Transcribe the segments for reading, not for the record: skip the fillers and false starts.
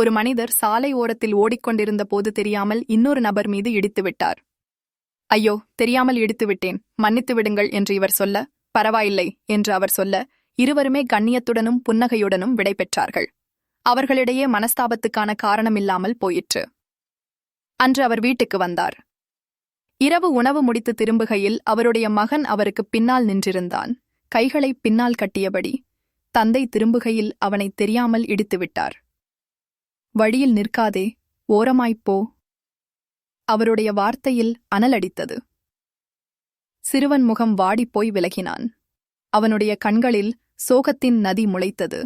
ஒரு மனிதர் சாலை ஓரத்தில் ஓடிக்கொண்டிருந்த போது தெரியாமல் இன்னொரு நபர் மீது இடித்து விட்டார். ஐயோ, தெரியாமல் இடித்து விட்டேன், மன்னித்து விடுங்கள் என்று இவர் சொல்ல, பரவாயில்லை என்று அவர் சொல்ல, இருவருமே கண்ணியத்துடனும் புன்னகையுடனும் விடை பெற்றார்கள். அவர்களிடையே மனஸ்தாபத்துக்கான காரணமில்லாமல் போயிற்று. அன்று அவர் வீட்டுக்கு வந்தார். இரவு உணவு முடித்து திரும்புகையில் அவருடைய மகன் அவருக்கு பின்னால் நின்றிருந்தான், கைகளை பின்னால் கட்டியபடி. தந்தை திரும்புகையில் அவனை தெரியாமல் இடித்துவிட்டார். வழியில் நிற்காதே, ஓரமாய்ப்போ. அவருடைய வார்த்தையில் அனலடித்தது. சிறுவன் முகம் வாடிப்போய் விலகினான். அவனுடைய கண்களில் சோகத்தின் நதி முளைத்தது.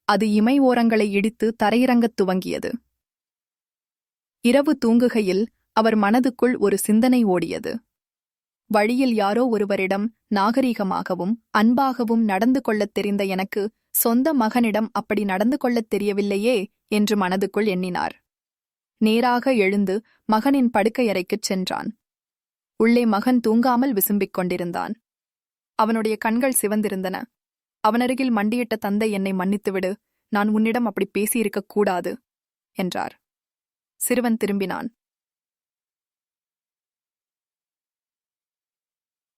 அது இமை ஓரங்களை இடித்து தரையிறங்கத் துவங்கியது. இரவு தூங்குகையில் அவர் மனதுக்குள் ஒரு சிந்தனை ஓடியது. வழியில் யாரோ ஒருவரிடம் நாகரீகமாகவும் அன்பாகவும் நடந்து கொள்ளத் தெரிந்த எனக்கு சொந்த மகனிடம் அப்படி நடந்து கொள்ளத் தெரியவில்லையே என்று மனதுக்குள் எண்ணினார். நேராக எழுந்து மகனின் படுக்கையறைக்குச் சென்றான். உள்ளே மகன் தூங்காமல் விசும்பிக் கொண்டிருந்தான். அவனுடைய கண்கள் சிவந்திருந்தன. அவனருகில் மண்டியிட்ட தந்தை, என்னை மன்னித்துவிடு, நான் உன்னிடம் அப்படி பேசியிருக்கக் கூடாது என்றார். சிறுவன் திரும்பினான்.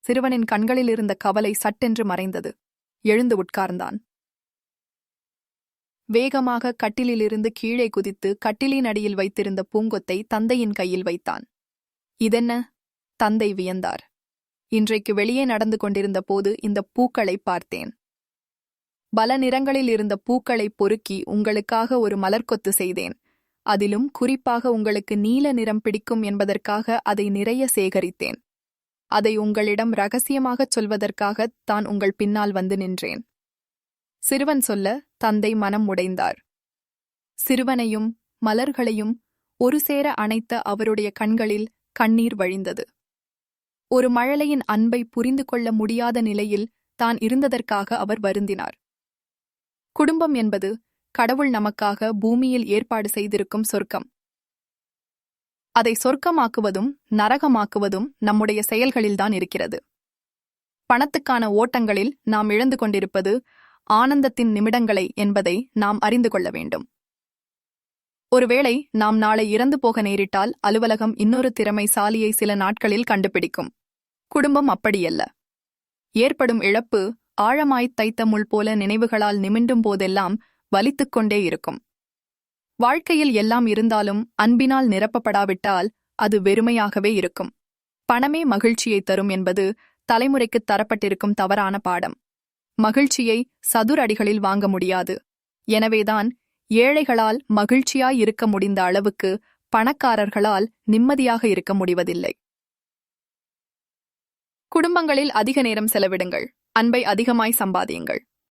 சிறுவனின் கண்களில் இருந்த கவலை சட்டென்று மறைந்தது. எழுந்து உட்கார்ந்தான். வேகமாக கட்டிலிலிருந்து கீழே குதித்து கட்டிலின் அடியில் வைத்திருந்த பூங்கொத்தை தந்தையின் கையில் வைத்தான். இதென்ன? தந்தை வியந்தார். இன்றைக்கு வெளியே நடந்து கொண்டிருந்த போது இந்த பூக்களை பார்த்தேன். பல நிறங்களில் இருந்த பூக்களை பொறுக்கி உங்களுக்காக ஒரு மலர்கொத்து செய்தேன். அதிலும் குறிப்பாக உங்களுக்கு நீல நிறம் பிடிக்கும் என்பதற்காக அதை நிறைய சேகரித்தேன். அதை உங்களிடம் இரகசியமாகச் சொல்வதற்காகத் தான் உங்கள் பின்னால் வந்து நின்றேன். சிறுவன் சொல்ல தந்தை மனம் உடைந்தார். சிறுவனையும் மலர்களையும் ஒரு சேர அணைத்த அவருடைய கண்களில் கண்ணீர் வழிந்தது. ஒரு மழலையின் அன்பை புரிந்து கொள்ள முடியாத நிலையில் தான் இருந்ததற்காக அவர் வருந்தினார். குடும்பம் என்பது கடவுள் நமக்காக பூமியில் ஏற்பாடு செய்திருக்கும் சொர்க்கம். அதை சொர்க்கமாக்குவதும் நரகமாக்குவதும் நம்முடைய செயல்களில்தான் இருக்கிறது. பணத்துக்கான ஓட்டங்களில் நாம் இழந்து கொண்டிருப்பது ஆனந்தத்தின் நிமிடங்களை என்பதை நாம் அறிந்து கொள்ள வேண்டும். ஒருவேளை நாம் நாளை இறந்து போக நேரிட்டால் அலுவலகம் இன்னொரு திறமைசாலியை சில நாட்களில் கண்டுபிடிக்கும். குடும்பம் அப்படியல்ல. ஏற்படும் இழப்பு ஆழமாய்த் தைத்த முள் போல நினைவுகளால் நிமிண்டும் போதெல்லாம் வலித்துக்கொண்டே இருக்கும். வாழ்க்கையில் எல்லாம் இருந்தாலும் அன்பினால் நிரப்பப்படாவிட்டால் அது வெறுமையாகவே இருக்கும். பணமே மகிழ்ச்சியை தரும் என்பது தலைமுறைக்குத் தரப்பட்டிருக்கும் தவறான பாடம். மகிழ்ச்சியை சதுர அடிகளில் வாங்க முடியாது. எனவேதான் ஏழைகளால் மகிழ்ச்சியாய் இருக்க முடிந்த அளவுக்கு பணக்காரர்களால் நிம்மதியாக இருக்க முடிவதில்லை. குடும்பங்களில் அதிக நேரம் செலவிடுங்கள். அன்பை அதிகமாய் சம்பாதியுங்கள்.